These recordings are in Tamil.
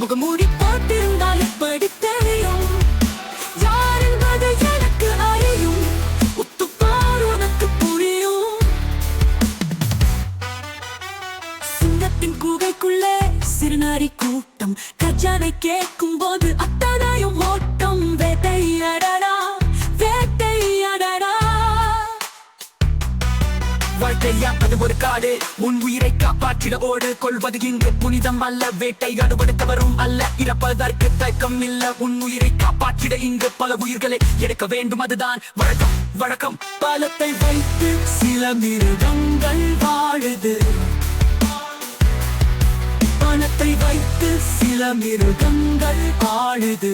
முகமூடி போட்டிருந்தால் எப்படி தெரியும் யார் என்பது எனக்கு அறியும் ஒத்துப்பார் உனக்கு புரியும் சிங்கத்தின் குகைக்குள்ளே சிறுநாரி கூட்டம் கஜானை கேட்கும் போது அத்தனையும் ஓட்டம் வேட்டையடடா வேட்டையடடா வாழ்க்கையாப்பது ஒரு காடு உன் உயிரை காப்பாற்றிட ஓடு கொள்வது இங்கு புனிதம் அல்ல வேட்டையாடுவது தவறும் அல்ல இறப்பதற்கு தயக்கம் இல்ல உன் உயிரை காப்பாற்றிட இங்கு பல உயிர்களை எடுக்க வேண்டும் அதுதான் வழக்கம் வழக்கம் பலத்தை வைத்து சில மிருகங்கள் வாழுது பணத்தை வைத்து சில மிருகங்கள் ஆழுது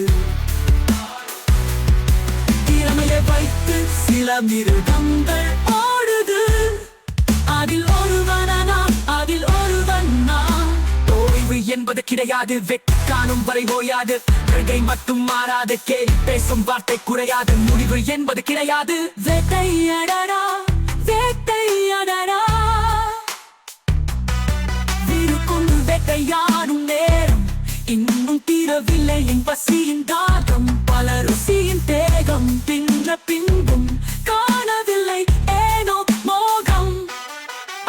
திறமையை வைத்து சில மிருகங்கள் ஆடுது அதில் ஒருவன் நான் ஓய்வு என்பது கிடையாது வெற்றி காணும் வரை ஓயாது கொள்கை மட்டும் மாறாது கேள்வி பேசும் வார்த்தை குறையாது முடிவு என்பது கிடையாது வேட்டையடடா வேட்டையடடா வீருக்கொண்டு வேட்டையாடும் நேரம் இன்னும் தீரவில்லை என் பசியின் தாகம் பல ருசியின் தேகம் தின்ற பின்பும் காணவில்லை ஏனோ மோகம்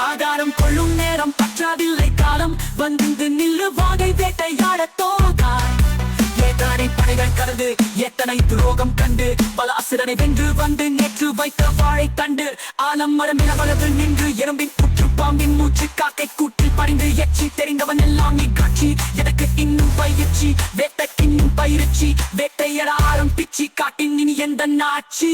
ஆதாரம் கொள்ளும் நேரம் பற்றாதில்லை காலம் வந்து நில்லு வாகை வேட்டையாட தோகாய் ஏத்தனை படைகள் கடந்து எத்தனை துரோகம் கண்டு பல அசுரனை வென்று வந்து நேற்று வைத்த வாழை தண்டு ஆலம் மரமின வளர்ந்து நின்று எறும்பின் புற்று பாம்பின் மூச்சு காக்கை கூட்டில் பணிந்து எச்சி தெரிந்தவன் எல்லாம் காட்சி எனக்கு இன்னும் பயிற்சி வேட்டைக்கு இன்னும் பயிற்சி வேட்டையட ஆரம்பிச்சு காட்டின் இனி எந்த நாட்சி